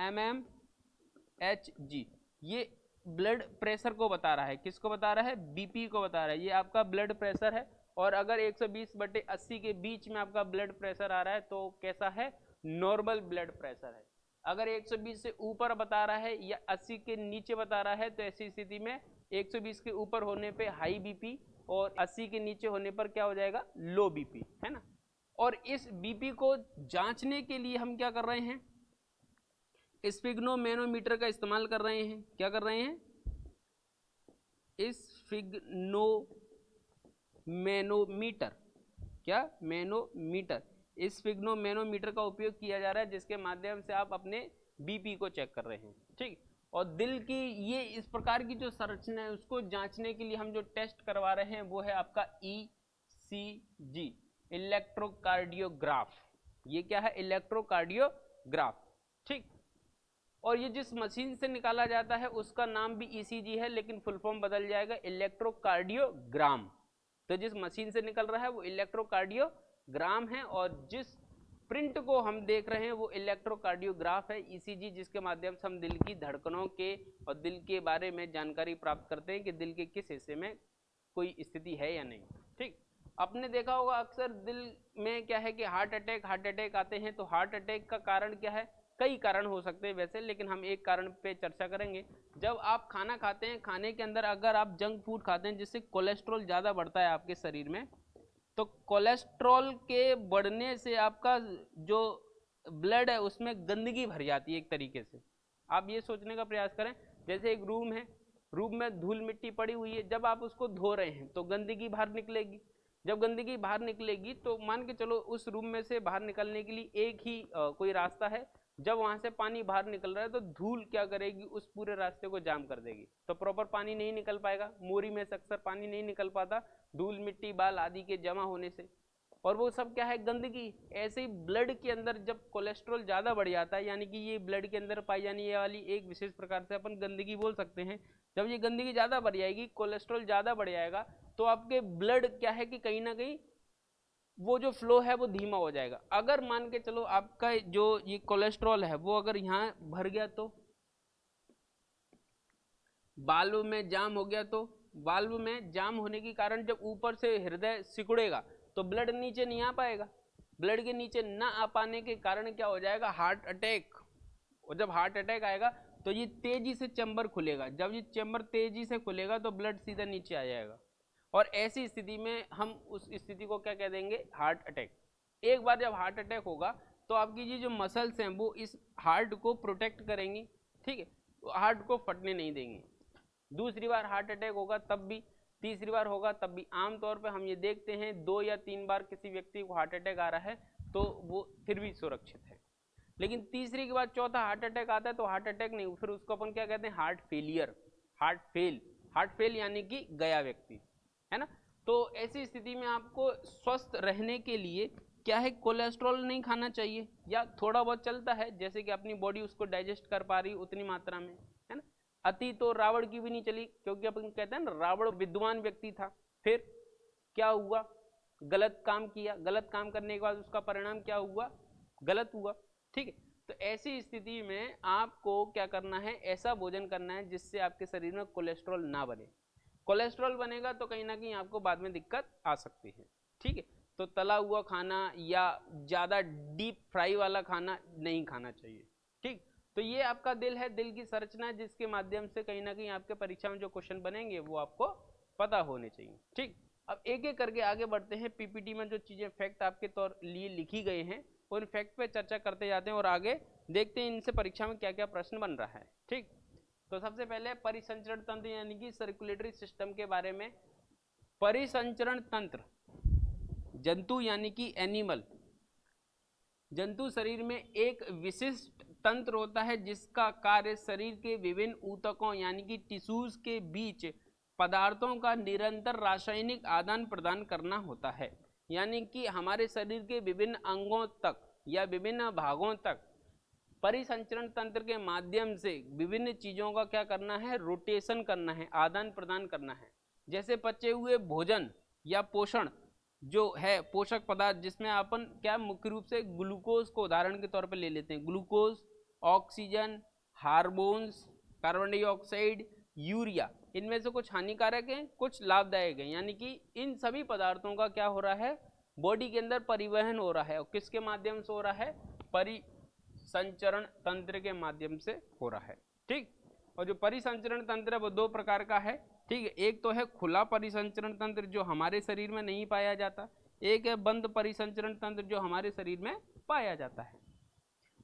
A: mmHg, ये ब्लड प्रेशर को बता रहा है। किसको बता रहा है, बीपी को बता रहा है। ये आपका ब्लड प्रेशर है, और अगर 120/80 के बीच में आपका ब्लड प्रेशर आ रहा है तो कैसा है, नॉर्मल ब्लड प्रेशर है। अगर 120 से ऊपर बता रहा है या 80 के नीचे बता रहा है तो ऐसी स्थिति में 120 के ऊपर होने पे हाई बीपी, और 80 के नीचे होने पर क्या हो जाएगा, लो बीपी, है ना। और इस बीपी को जांचने के लिए हम क्या कर रहे हैं, स्फिग्नोमेनोमीटर का इस्तेमाल कर रहे हैं। क्या कर रहे हैं, स्फिग्नोमेनोमीटर। क्या, मैनोमीटर। स्फिग्नोमेनोमीटर का उपयोग किया जा रहा है, जिसके माध्यम से आप अपने बीपी को चेक कर रहे हैं, ठीक। और दिल की ये इस प्रकार की जो संरचना है उसको जांचने के लिए हम जो टेस्ट करवा रहे हैं वो है आपका ECG, इलेक्ट्रोकार्डियोग्राफ। ये क्या है, इलेक्ट्रोकार्डियोग्राफ, ठीक। और ये जिस मशीन से निकाला जाता है उसका नाम भी ECG है, लेकिन फुल फॉर्म बदल जाएगा इलेक्ट्रोकार्डियोग्राम। तो जिस मशीन से निकल रहा है वो इलेक्ट्रोकार्डियोग्राम है, और जिस प्रिंट को हम देख रहे हैं वो इलेक्ट्रोकार्डियोग्राफ है, ECG, जिसके माध्यम से हम दिल की धड़कनों के और दिल के बारे में जानकारी प्राप्त करते हैं कि दिल के किस हिस्से में कोई स्थिति है या नहीं, ठीक। आपने देखा होगा अक्सर दिल में क्या है कि हार्ट अटैक आते हैं। तो हार्ट अटैक का कारण क्या है, कई कारण हो सकते हैं वैसे, लेकिन हम एक कारण पे चर्चा करेंगे। जब आप खाना खाते हैं, खाने के अंदर अगर आप जंक फूड खाते हैं जिससे कोलेस्ट्रॉल ज़्यादा बढ़ता है आपके शरीर में, तो कोलेस्ट्रॉल के बढ़ने से आपका जो ब्लड है उसमें गंदगी भर जाती है एक तरीके से। आप ये सोचने का प्रयास करें, जैसे एक रूम है, रूम में धूल मिट्टी पड़ी हुई है, जब आप उसको धो रहे हैं तो गंदगी बाहर निकलेगी। जब गंदगी बाहर निकलेगी तो मान के चलो उस रूम में से बाहर निकलने के लिए एक ही कोई रास्ता है। जब वहां से पानी बाहर निकल रहा है तो धूल क्या करेगी, उस पूरे रास्ते को जाम कर देगी, तो प्रॉपर पानी नहीं निकल पाएगा। मोरी में से अक्सर पानी नहीं निकल पाता, धूल मिट्टी बाल आदि के जमा होने से, और वो सब क्या है, गंदगी। ऐसे ही ब्लड के अंदर जब कोलेस्ट्रॉल ज़्यादा बढ़ जाता है, यानी कि ये ब्लड के अंदर पाई जाने वाली एक विशेष प्रकार से अपन गंदगी बोल सकते हैं। जब ये गंदगी ज़्यादा बढ़ जाएगी, कोलेस्ट्रॉल ज़्यादा बढ़ जाएगा, तो आपके ब्लड क्या है कि कहीं ना कहीं वो जो फ्लो है वो धीमा हो जाएगा। अगर मान के चलो आपका जो ये कोलेस्ट्रॉल है वो अगर यहाँ भर गया तो वाल्व में जाम हो गया, तो वाल्व में जाम होने के कारण जब ऊपर से हृदय सिकुड़ेगा तो ब्लड नीचे नहीं आ पाएगा। ब्लड के नीचे ना आ पाने के कारण क्या हो जाएगा, हार्ट अटैक। और जब हार्ट अटैक आएगा तो ये तेजी से चैम्बर खुलेगा। जब ये चैम्बर तेजी से खुलेगा तो ब्लड सीधा नीचे आ जाएगा, और ऐसी स्थिति में हम उस स्थिति को क्या कह देंगे, हार्ट अटैक। एक बार जब हार्ट अटैक होगा तो आपकी ये जो मसल्स हैं वो इस हार्ट को प्रोटेक्ट करेंगी, ठीक है, तो हार्ट को फटने नहीं देंगी। दूसरी बार हार्ट अटैक होगा तब भी, तीसरी बार होगा तब भी। आमतौर पे हम ये देखते हैं 2 या 3 बार किसी व्यक्ति को हार्ट अटैक आ रहा है तो वो फिर भी सुरक्षित है, लेकिन तीसरी के बाद चौथा हार्ट अटैक आता है तो हार्ट अटैक नहीं, फिर उसको अपन क्या कहते हैं, हार्ट फेलियर, हार्ट फेल यानी कि गया व्यक्ति, है ना। तो ऐसी स्थिति में आपको स्वस्थ रहने के लिए क्या है, कोलेस्ट्रॉल नहीं खाना चाहिए, या थोड़ा बहुत चलता है जैसे कि अपनी बॉडी उसको डाइजेस्ट कर पा रही उतनी मात्रा में, है ना। अति तो रावण की भी नहीं चली, क्योंकि अपन कहते हैं ना रावण विद्वान व्यक्ति था, फिर क्या हुआ, गलत काम किया, गलत काम करने के बाद उसका परिणाम क्या हुआ, गलत हुआ, ठीक है। तो ऐसी स्थिति में आपको क्या करना है, ऐसा भोजन करना है जिससे आपके शरीर में कोलेस्ट्रॉल ना बने। कोलेस्ट्रॉल बनेगा तो कहीं ना कहीं आपको बाद में दिक्कत आ सकती है, ठीक है। तो तला हुआ खाना या ज़्यादा डीप फ्राई वाला खाना नहीं खाना चाहिए, ठीक। तो ये आपका दिल है, दिल की संरचना है जिसके माध्यम से कहीं ना कहीं आपके परीक्षा में जो क्वेश्चन बनेंगे वो आपको पता होने चाहिए, ठीक। अब एक एक करके आगे बढ़ते हैं। पीपीटी में जो चीज़ें फैक्ट आपके तौर लिए लिखी गए हैं उन फैक्ट पे चर्चा करते जाते हैं और आगे देखते हैं इनसे परीक्षा में क्या क्या प्रश्न बन रहा है, ठीक। तो सबसे पहले परिसंचरण तंत्र यानी कि सर्कुलेटरी सिस्टम के बारे में। परिसंचरण तंत्र, जंतु यानी कि एनिमल, जंतु शरीर में एक विशिष्ट तंत्र होता है जिसका कार्य शरीर के विभिन्न ऊतकों यानी कि टिश्यूज के बीच पदार्थों का निरंतर रासायनिक आदान प्रदान करना होता है। यानी कि हमारे शरीर के विभिन्न अंगों तक या विभिन्न भागों तक परिसंचरण तंत्र के माध्यम से विभिन्न चीज़ों का क्या करना है, रोटेशन करना है, आदान प्रदान करना है। जैसे पचे हुए भोजन या पोषण जो है, पोषक पदार्थ जिसमें अपन क्या मुख्य रूप से ग्लूकोज को उदाहरण के तौर पर ले लेते हैं, glucose, oxygen, hormones, carbon dioxide, urea, इनमें से कुछ हानिकारक हैं, कुछ लाभदायक हैं। यानी कि इन सभी पदार्थों का क्या हो रहा है, बॉडी के अंदर परिवहन हो रहा है, और किसके माध्यम से हो रहा है, परिसंचरण तंत्र के माध्यम से हो रहा है, ठीक। और जो परिसंचरण तंत्र है वो 2 प्रकार का है, ठीक है। एक तो है खुला परिसंचरण तंत्र जो हमारे शरीर में नहीं पाया जाता, एक है बंद परिसंचरण तंत्र जो हमारे शरीर में पाया जाता है।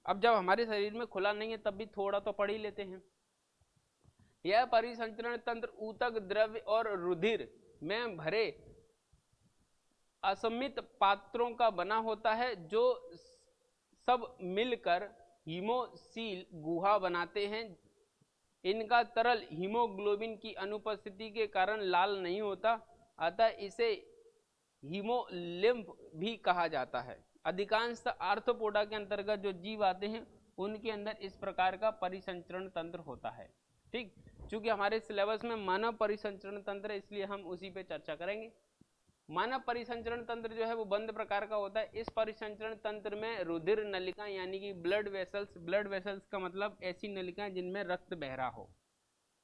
A: अब जब हमारे शरीर में खुला नहीं है तब भी थोड़ा तो पढ़ ही लेते हैं। यह परिसंचरण तंत्र ऊतक, द्रव्य और रुधिर में भरे असमित पात्रों का बना होता है जो सब मिलकर हीमोसील गुहा बनाते हैं। इनका तरल हीमोग्लोबिन की अनुपस्थिति के कारण लाल नहीं होता, अतः इसे हीमोलिम्फ भी कहा जाता है। अधिकांश आर्थ्रोपोडा के अंतर्गत जो जीव आते हैं उनके अंदर इस प्रकार का परिसंचरण तंत्र होता है, ठीक। चूंकि हमारे सिलेबस में मानव परिसंचरण तंत्र है इसलिए हम उसी पे चर्चा करेंगे। मानव परिसंचरण तंत्र जो है वो बंद प्रकार का होता है। इस परिसंचरण तंत्र में रुधिर नलिका यानी कि ब्लड वेसल्स का मतलब ऐसी नलिकाएं जिनमें रक्त बह रहा हो,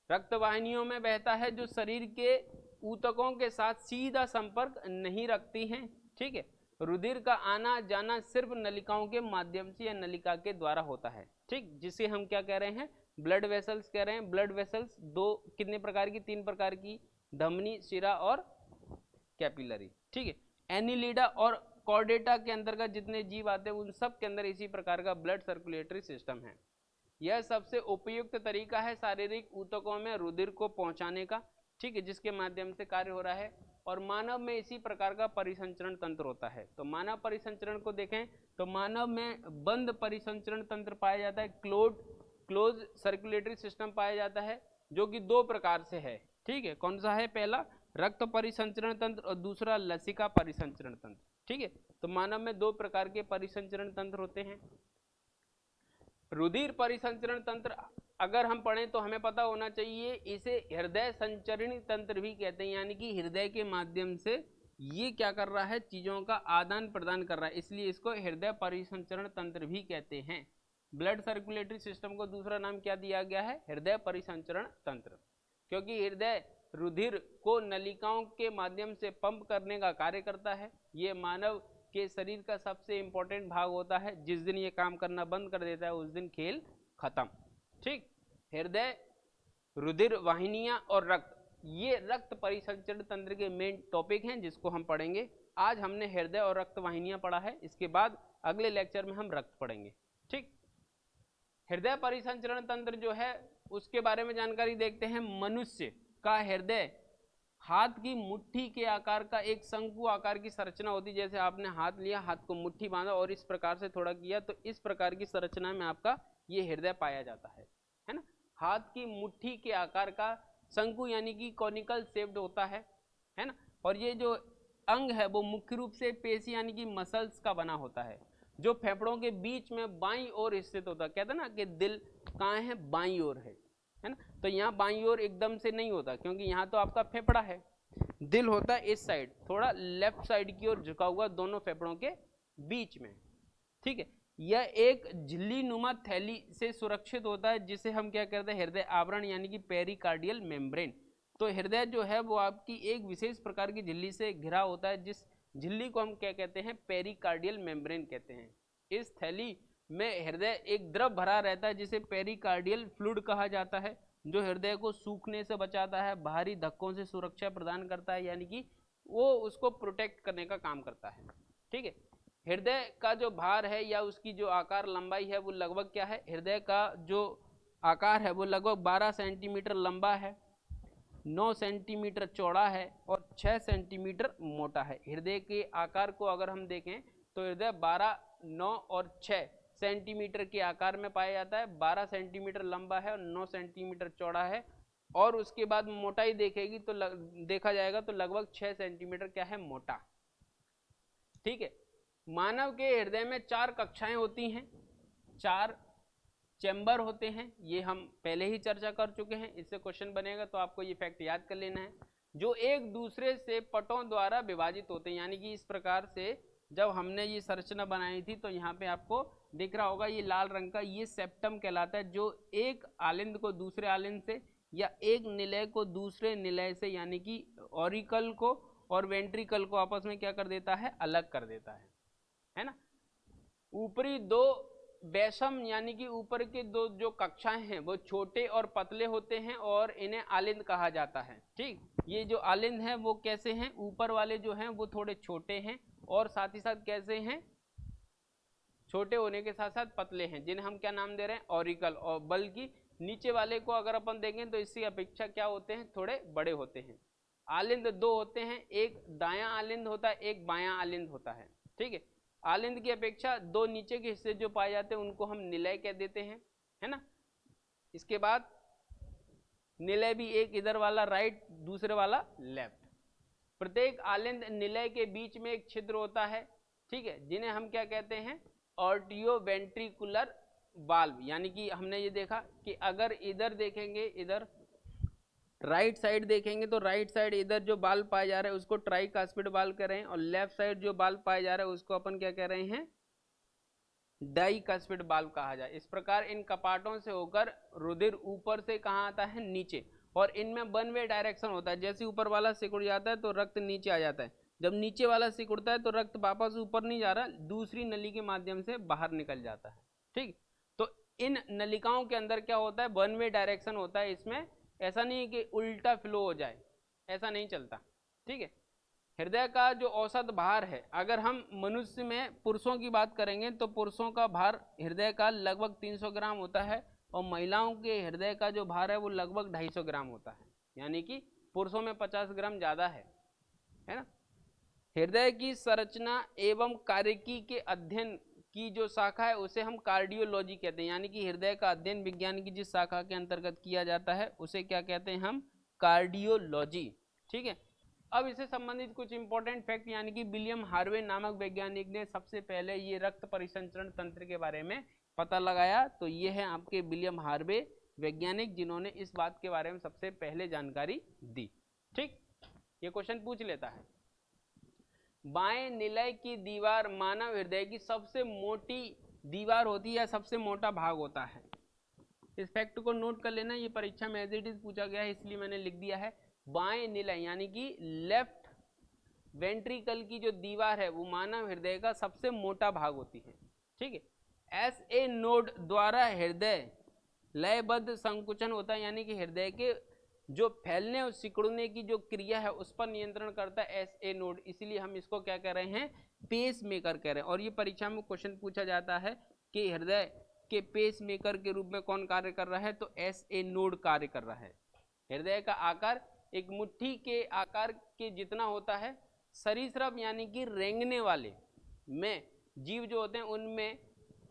A: रक्त वाहिनियों में बहता है जो शरीर के ऊतकों के साथ सीधा संपर्क नहीं रखती हैं, ठीक है। रुधिर का आना जाना सिर्फ नलिकाओं के माध्यम से या नलिका के द्वारा होता है, ठीक, जिसे हम क्या कह रहे हैं, ब्लड वेसल्स कह रहे हैं। ब्लड वेसल्स 2 कितने प्रकार की, 3 प्रकार की, धमनी, शिरा और कैपिलरी, ठीक है। एनिलिडा और कॉर्डेटा के अंतर्गत जितने जीव आते हैं उन सब के अंदर इसी प्रकार का ब्लड सर्कुलेटरी सिस्टम है। यह सबसे उपयुक्त तरीका है शारीरिक ऊतकों में रुधिर को पहुंचाने का, ठीक है, जिसके माध्यम से कार्य हो रहा है। और मानव में इसी प्रकार का परिसंचरण तंत्र होता है। तो मानव परिसंचरण को देखें तो मानव में बंद परिसंचरण तंत्र पाया जाता है, क्लोज सर्कुलेटरी सिस्टम पाया जाता है, जो कि 2 प्रकार से है, ठीक है। कौन सा है, पहला रक्त परिसंचरण तंत्र और दूसरा लसिका परिसंचरण तंत्र, ठीक है। तो मानव में 2 प्रकार के परिसंचरण तंत्र होते हैं। रुधिर परिसंचरण तंत्र अगर हम पढ़ें तो हमें पता होना चाहिए, इसे हृदय संचरणी तंत्र भी कहते हैं, यानी कि हृदय के माध्यम से ये क्या कर रहा है, चीजों का आदान प्रदान कर रहा है, इसलिए इसको हृदय परिसंचरण तंत्र भी कहते हैं। ब्लड सर्कुलेटरी सिस्टम को दूसरा नाम क्या दिया गया है, हृदय परिसंचरण तंत्र, क्योंकि हृदय रुधिर को नलिकाओं के माध्यम से पंप करने का कार्य करता है। ये मानव के शरीर का सबसे इंपॉर्टेंट भाग होता है। जिस दिन ये काम करना बंद कर देता है उस दिन खेल खत्म, ठीक। हृदय, रुधिर वाहिनियां और रक्त ये रक्त परिसंचरण तंत्र के मेन टॉपिक हैं जिसको हम पढ़ेंगे। आज हमने हृदय और रक्त वाहिनियां पढ़ा है, इसके बाद अगले लेक्चर में हम रक्त पढ़ेंगे। ठीक, हृदय परिसंचरण तंत्र जो है उसके बारे में जानकारी देखते हैं। मनुष्य का हृदय हाथ की मुट्ठी के आकार का एक शंकु आकार की संरचना होती है। जैसे आपने हाथ लिया, हाथ को मुट्ठी बांधा और इस प्रकार से थोड़ा किया, तो इस प्रकार की संरचना में आपका ये हृदय पाया जाता है ना। हाथ की मुट्ठी के आकार का शंकु यानी कि कॉनिकल शेप्ड होता है ना। और ये जो अंग है वो मुख्य रूप से पेशी यानी कि मसल्स का बना होता है, जो फेफड़ों के बीच में बाईं ओर स्थित होता है। कहते हैं ना कि दिल कहाँ है, बाईं ओर है ना। तो यहाँ बाईं ओर एकदम से नहीं होता, क्योंकि यहाँ तो आपका फेफड़ा है। दिल होता है इस साइड, थोड़ा लेफ्ट साइड की ओर झुका हुआ, दोनों फेफड़ों के बीच में। ठीक है, यह एक झिल्ली नुमा थैली से सुरक्षित होता है, जिसे हम क्या कहते हैं, हृदय आवरण यानी कि पेरिकार्डियल मेम्ब्रेन। तो हृदय जो है वो आपकी एक विशेष प्रकार की झिल्ली से घिरा होता है, जिस झिल्ली को हम क्या कहते हैं, पेरिकार्डियल मेम्ब्रेन कहते हैं। इस थैली में हृदय एक द्रव भरा रहता है जिसे पेरिकार्डियल फ्लूइड कहा जाता है, जो हृदय को सूखने से बचाता है, बाहरी धक्कों से सुरक्षा प्रदान करता है, यानी कि वो उसको प्रोटेक्ट करने का काम करता है। ठीक है, हृदय का जो भार है या उसकी जो आकार लंबाई है वो लगभग क्या है, हृदय का जो आकार है वो लगभग 12 सेंटीमीटर लंबा है, 9 सेंटीमीटर चौड़ा है और 6 सेंटीमीटर मोटा है। हृदय के आकार को अगर हम देखें तो हृदय 12, 9 और 6 सेंटीमीटर के आकार में पाया जाता है। 12 सेंटीमीटर लंबा है और 9 सेंटीमीटर चौड़ा है, और उसके बाद मोटाई देखेगी तो देखा जाएगा तो लगभग 6 सेंटीमीटर क्या है, मोटा। ठीक है, मानव के हृदय में 4 कक्षाएं होती हैं, 4 चैम्बर होते हैं, ये हम पहले ही चर्चा कर चुके हैं। इससे क्वेश्चन बनेगा तो आपको ये फैक्ट याद कर लेना है, जो एक दूसरे से पटों द्वारा विभाजित होते हैं। यानी कि इस प्रकार से जब हमने ये संरचना बनाई थी तो यहाँ पे आपको दिख रहा होगा ये लाल रंग का, ये सेप्टम कहलाता है, जो एक आलिंद को दूसरे आलिंद से या एक निलय को दूसरे निलय से, यानी कि ऑरिकल को और वेंट्रिकल को आपस में क्या कर देता है, अलग कर देता है ना। ऊपरी 2 वैषम यानी कि ऊपर के 2 जो कक्षाएं हैं वो छोटे और पतले होते हैं और इन्हें आलिंद कहा जाता है। ठीक, ये जो आलिंद हैं वो कैसे हैं, ऊपर वाले जो हैं वो थोड़े छोटे हैं और साथ ही साथ कैसे हैं, छोटे होने के साथ साथ पतले हैं, जिन्हें हम क्या नाम दे रहे हैं, ऑरिकल। और बल्कि नीचे वाले को अगर अपन देखें तो इसकी अपेक्षा क्या होते हैं, थोड़े बड़े होते हैं। आलिंद 2 होते हैं, एक दायां आलिंद होता है, एक बायां आलिंद होता है। ठीक है, आलिंद की अपेक्षा 2 नीचे के हिस्से जो पाए जाते हैं उनको हम निलय कह देते हैं, है ना। इसके बाद निलय भी एक इधर वाला राइट, दूसरे वाला लेफ्ट। प्रत्येक आलिंद निलय के बीच में एक छिद्र होता है। ठीक है, जिन्हें हम क्या कहते हैं, ऑर्टियोवेंट्रिकुलर वाल्व। यानी कि हमने ये देखा कि अगर इधर देखेंगे, इधर राइट साइड देखेंगे तो राइट साइड इधर जो बाल्ब पाए जा रहे हैं उसको ट्राइकास्पिड बाल्ब कह रहे हैं, और लेफ्ट साइड जो बाल्ब पाए जा रहे हैं उसको अपन क्या कह रहे हैं, डाइकास्पिड बाल्ब कहा जाए। इस प्रकार इन कपाटों से होकर रुधिर ऊपर से कहाँ आता है, नीचे, और इनमें 1 वे डायरेक्शन होता है। जैसे ऊपर वाला सिकुड़ जाता है तो रक्त नीचे आ जाता है, जब नीचे वाला सिकुड़ता है तो रक्त वापस ऊपर नहीं जा रहा, दूसरी नली के माध्यम से बाहर निकल जाता है। ठीक, तो इन नलिकाओं के अंदर क्या होता है, 1 वे डायरेक्शन होता है। इसमें ऐसा नहीं है कि उल्टा फ्लो हो जाए, ऐसा नहीं चलता। ठीक है, हृदय का जो औसत भार है, अगर हम मनुष्य में पुरुषों की बात करेंगे तो पुरुषों का भार हृदय का लगभग 300 ग्राम होता है, और महिलाओं के हृदय का जो भार है वो लगभग 250 ग्राम होता है, यानी कि पुरुषों में 50 ग्राम ज़्यादा है ना। हृदय की संरचना एवं कार्यकी के अध्ययन की जो शाखा है उसे हम कार्डियोलॉजी कहते हैं, यानी कि हृदय का अध्ययन विज्ञान की जिस शाखा के अंतर्गत किया जाता है उसे क्या कहते हैं हम, कार्डियोलॉजी। ठीक है, अब इससे संबंधित कुछ इंपॉर्टेंट फैक्ट, यानी कि विलियम हार्वे नामक वैज्ञानिक ने सबसे पहले ये रक्त परिसंचरण तंत्र के बारे में पता लगाया। तो ये है आपके विलियम हार्वे वैज्ञानिक, जिन्होंने इस बात के बारे में सबसे पहले जानकारी दी। ठीक, ये क्वेश्चन पूछ लेता है, बाएं निलय की दीवार मानव हृदय की सबसे मोटी दीवार होती है या सबसे मोटा भाग होता है। इस फैक्ट को नोट कर लेना, ये परीक्षा में एज इट इज पूछा गया है इसलिए मैंने लिख दिया है। बाएं निलय यानी कि लेफ्ट वेंट्रिकल की जो दीवार है वो मानव हृदय का सबसे मोटा भाग होती है। ठीक है, SA नोड द्वारा हृदय लयबद्ध संकुचन होता है, यानी कि हृदय के जो फैलने और सिकुड़ने की जो क्रिया है उस पर नियंत्रण करता है SA नोड, इसलिए हम इसको क्या कह रहे हैं, पेस मेकर कह रहे हैं। और ये परीक्षा में क्वेश्चन पूछा जाता है कि हृदय के पेस मेकर के रूप में कौन कार्य कर रहा है, तो SA नोड कार्य कर रहा है। हृदय का आकार एक मुट्ठी के आकार के जितना होता है। सरीसृप यानी कि रेंगने वाले में जीव जो होते हैं उनमें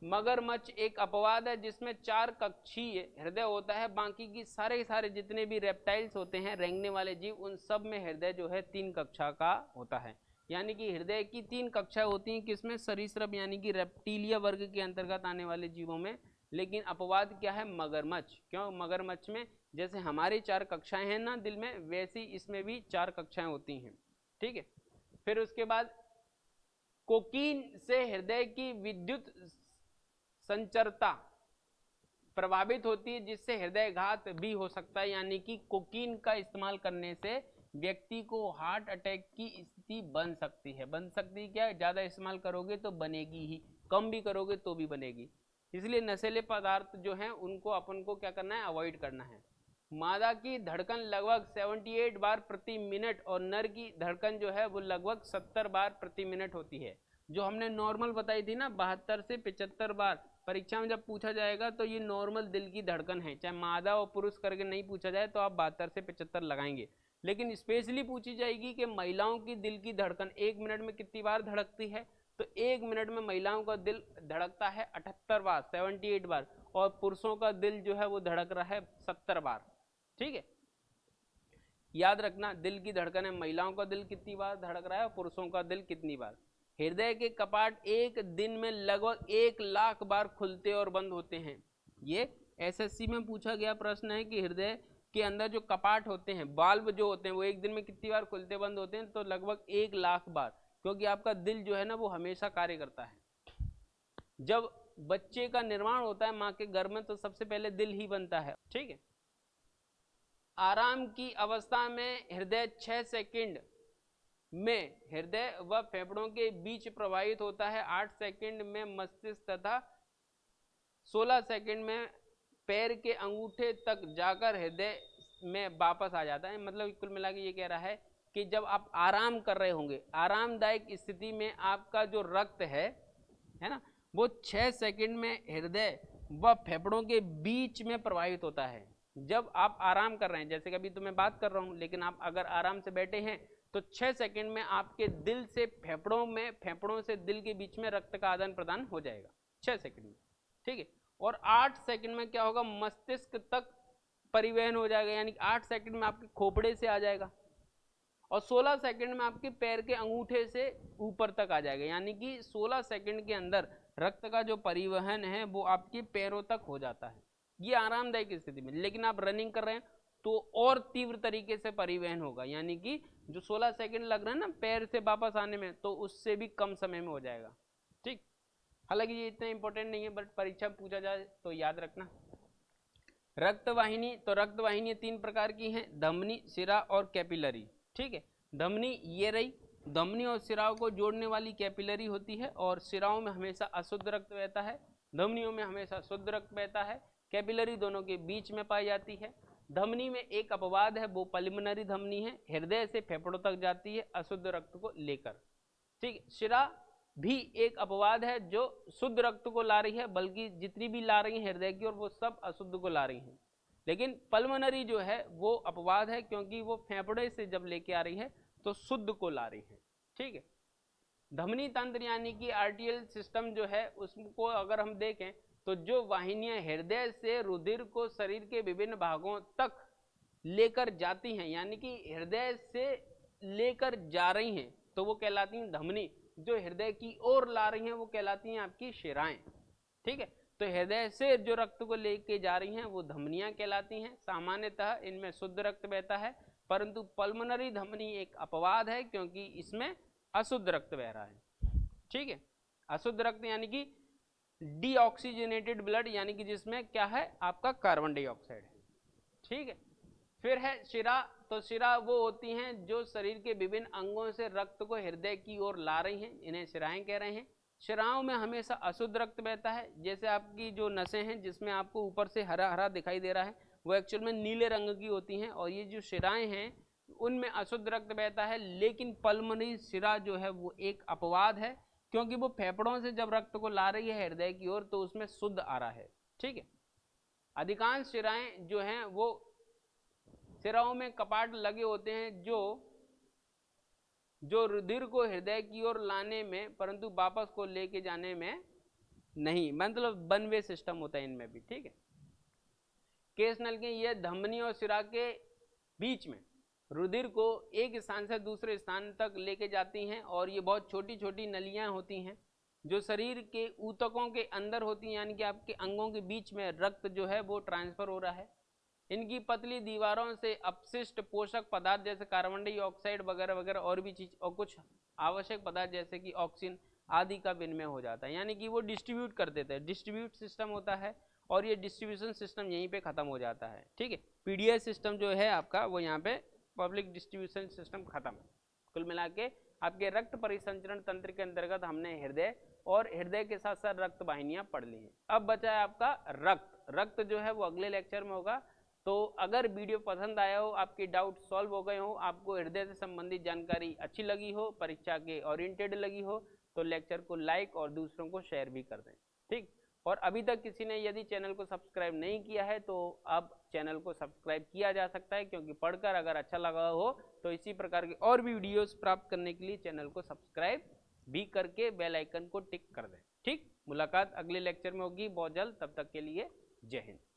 A: मगरमच्छ एक अपवाद है जिसमें 4 कक्षीय हृदय होता है। बाकी की सारे जितने भी रेप्टाइल्स होते हैं रेंगने वाले जीव, उन सब में हृदय जो है 3 कक्षा का होता है। यानी कि हृदय की 3 कक्षाएं होती हैं, किसमें, सरीसृप यानी कि रेप्टिलिया वर्ग के अंतर्गत आने वाले जीवों में। लेकिन अपवाद क्या है, मगरमच्छ। क्यों, मगरमच्छ में जैसे हमारी 4 कक्षाएं हैं ना दिल में, वैसी इसमें भी 4 कक्षाएं होती हैं। ठीक है। फिर उसके बाद कोकीन से हृदय की विद्युत संचरता प्रभावित होती है, जिससे हृदयघात भी हो सकता है। यानी कि कोकीन का इस्तेमाल करने से व्यक्ति को हार्ट अटैक की स्थिति बन सकती है। बन सकती है क्या, ज्यादा इस्तेमाल करोगे तो बनेगी ही, कम भी करोगे तो भी बनेगी। इसलिए नशीले पदार्थ जो हैं उनको अपन को क्या करना है, अवॉइड करना है। मादा की धड़कन लगभग 78 बार प्रति मिनट और नर की धड़कन जो है वो लगभग 70 बार प्रति मिनट होती है। जो हमने नॉर्मल बताई थी ना 72 से 75 बार, परीक्षा में जब पूछा जाएगा तो ये नॉर्मल दिल की धड़कन है। चाहे मादा और पुरुष करके नहीं पूछा जाए तो आप 72 से 75 लगाएंगे। लेकिन स्पेशली पूछी जाएगी कि महिलाओं की दिल की धड़कन 1 मिनट में कितनी बार धड़कती है, तो 1 मिनट में महिलाओं का दिल धड़कता है 78 बार, 78 बार, और पुरुषों का दिल जो है वो धड़क रहा है 70 बार। ठीक है, याद रखना, दिल की धड़कन है, महिलाओं का दिल कितनी बार धड़क रहा है और पुरुषों का दिल कितनी बार। हृदय के कपाट एक दिन में लगभग 1 लाख बार खुलते और बंद होते हैं। ये SSC में पूछा गया प्रश्न है कि हृदय के अंदर जो कपाट होते हैं, वाल्व जो होते हैं, वो एक दिन में कितनी बार खुलते बंद होते हैं, तो लगभग 1 लाख बार। क्योंकि आपका दिल जो है ना वो हमेशा कार्य करता है। जब बच्चे का निर्माण होता है माँ के गर्भ में तो सबसे पहले दिल ही बनता है। ठीक है। आराम की अवस्था में हृदय 6 सेकंड में हृदय व फेफड़ों के बीच प्रवाहित होता है, 8 सेकंड में मस्तिष्क तथा 16 सेकंड में पैर के अंगूठे तक जाकर हृदय में वापस आ जाता है। मतलब कुल मिला के ये कह रहा है कि जब आप आराम कर रहे होंगे, आरामदायक स्थिति में आपका जो रक्त है ना, वो 6 सेकंड में हृदय व फेफड़ों के बीच में प्रवाहित होता है। जब आप आराम कर रहे हैं, जैसे कि अभी तो मैं बात कर रहा हूं, लेकिन आप अगर आराम से बैठे हैं तो 6 सेकंड में आपके दिल से फेफड़ों में, फेफड़ों से दिल के बीच में रक्त का आदान प्रदान हो जाएगा 6 सेकंड में। ठीक है। और 8 सेकंड में क्या होगा, मस्तिष्क तक परिवहन हो जाएगा, यानी 8 सेकंड में आपके खोपड़े से आ जाएगा, और 16 सेकंड में आपके पैर के अंगूठे से ऊपर तक आ जाएगा। यानी कि 16 सेकंड के अंदर रक्त का जो परिवहन है वो आपके पैरों तक हो जाता है। ये आरामदायक स्थिति में। लेकिन आप रनिंग कर रहे हैं तो और तीव्र तरीके से परिवहन होगा, यानी कि जो 16 सेकंड लग रहा है ना पैर से वापस आने में, तो उससे भी कम समय में हो जाएगा। ठीक। हालांकि ये इतना इंपॉर्टेंट नहीं है, बट परीक्षा में पूछा जाए तो याद रखना। रक्तवाहिनी, तो रक्तवाहिनी 3 प्रकार की हैं, धमनी, शिरा और कैपिलरी। ठीक है। धमनी ये रही, धमनी और शिराओं को जोड़ने वाली कैपिलरी होती है, और शिराओं में हमेशा अशुद्ध रक्त बहता है, धमनियों में हमेशा शुद्ध रक्त बहता है। कैपिलरी दोनों के बीच में पाई जाती है। धमनी में एक अपवाद है, वो पल्मोनरी धमनी है, हृदय से फेफड़ों तक जाती है अशुद्ध रक्त को लेकर। ठीक है। शिरा भी एक अपवाद है जो शुद्ध रक्त को ला रही है, बल्कि जितनी भी ला रही है हृदय की ओर वो सब अशुद्ध को ला रही हैं। लेकिन पल्मोनरी जो है वो अपवाद है, क्योंकि वो फेफड़े से जब लेके आ रही है तो शुद्ध को ला रही है। ठीक है। धमनी तंत्र यानी कि आर्टियल सिस्टम जो है उसको अगर हम देखें तो जो वाहिनियां हृदय से रुधिर को शरीर के विभिन्न भागों तक लेकर जाती हैं, यानी कि हृदय से लेकर जा रही हैं, तो वो कहलाती हैं धमनी। जो हृदय की ओर ला रही हैं वो कहलाती हैं आपकी शिराएं। ठीक है। तो हृदय से जो रक्त को लेके जा रही हैं वो धमनियां कहलाती हैं। सामान्यतः इनमें शुद्ध रक्त बहता है, परंतु पल्मोनरी धमनी एक अपवाद है, क्योंकि इसमें अशुद्ध रक्त बह रहा है। ठीक है। अशुद्ध रक्त यानी कि डीऑक्सीजनेटेड ब्लड, यानी कि जिसमें क्या है आपका कार्बन डाइऑक्साइड है। ठीक है। फिर है शिरा, तो शिरा वो होती हैं जो शरीर के विभिन्न अंगों से रक्त को हृदय की ओर ला रही हैं, इन्हें शिराएं कह रहे हैं। शिराओं में हमेशा अशुद्ध रक्त बहता है। जैसे आपकी जो नसें हैं जिसमें आपको ऊपर से हरा हरा दिखाई दे रहा है, वो एक्चुअल में नीले रंग की होती हैं, और ये जो शिराएं हैं उनमें अशुद्ध रक्त बहता है। लेकिन पल्मोनरी शिरा जो है वो एक अपवाद है, क्योंकि वो फेफड़ों से जब रक्त को ला रही है हृदय की ओर तो उसमें शुद्ध आ रहा है। ठीक है, अधिकांश शिराएं जो हैं वो शिराओं में कपाट लगे होते हैं जो रुधिर को हृदय की ओर लाने में, परंतु वापस को लेके जाने में नहीं, मतलब वन वे सिस्टम होता है इनमें भी। ठीक है, केस नल के ये धमनी और शिरा के बीच में रुधिर को एक स्थान से दूसरे स्थान तक लेके जाती हैं, और ये बहुत छोटी छोटी नलियां होती हैं जो शरीर के ऊतकों के अंदर होती हैं, यानी कि आपके अंगों के बीच में रक्त जो है वो ट्रांसफर हो रहा है। इनकी पतली दीवारों से अपशिष्ट पोषक पदार्थ जैसे कार्बन डाइऑक्साइड वगैरह वगैरह और भी चीज और कुछ आवश्यक पदार्थ जैसे कि ऑक्सीजन आदि का विनिमय हो जाता है, यानी कि वो डिस्ट्रीब्यूट कर देते हैं। डिस्ट्रीब्यूट सिस्टम होता है, और ये डिस्ट्रीब्यूशन सिस्टम यहीं पे खत्म हो जाता है। ठीक है, पीडीएस सिस्टम जो है आपका वो यहाँ पे पब्लिक डिस्ट्रीब्यूशन सिस्टम खत्म। कुल मिला के आपके रक्त परिसंचरण तंत्र के अंतर्गत हमने हृदय और हृदय के साथ साथ रक्त वाहिनियां पढ़ ली हैं। अब बचा है आपका रक्त जो है वो अगले लेक्चर में होगा। तो अगर वीडियो पसंद आया हो, आपके डाउट सॉल्व हो गए हो, आपको हृदय से संबंधित जानकारी अच्छी लगी हो, परीक्षा के ओरिएंटेड लगी हो, तो लेक्चर को लाइक और दूसरों को शेयर भी कर दें। ठीक, और अभी तक किसी ने यदि चैनल को सब्सक्राइब नहीं किया है तो अब चैनल को सब्सक्राइब किया जा सकता है, क्योंकि पढ़कर अगर अच्छा लगा हो तो इसी प्रकार के और भी वीडियोस प्राप्त करने के लिए चैनल को सब्सक्राइब भी करके बेल आइकन को टिक कर दें। ठीक, मुलाकात अगले लेक्चर में होगी बहुत जल्द, तब तक के लिए जय हिंद।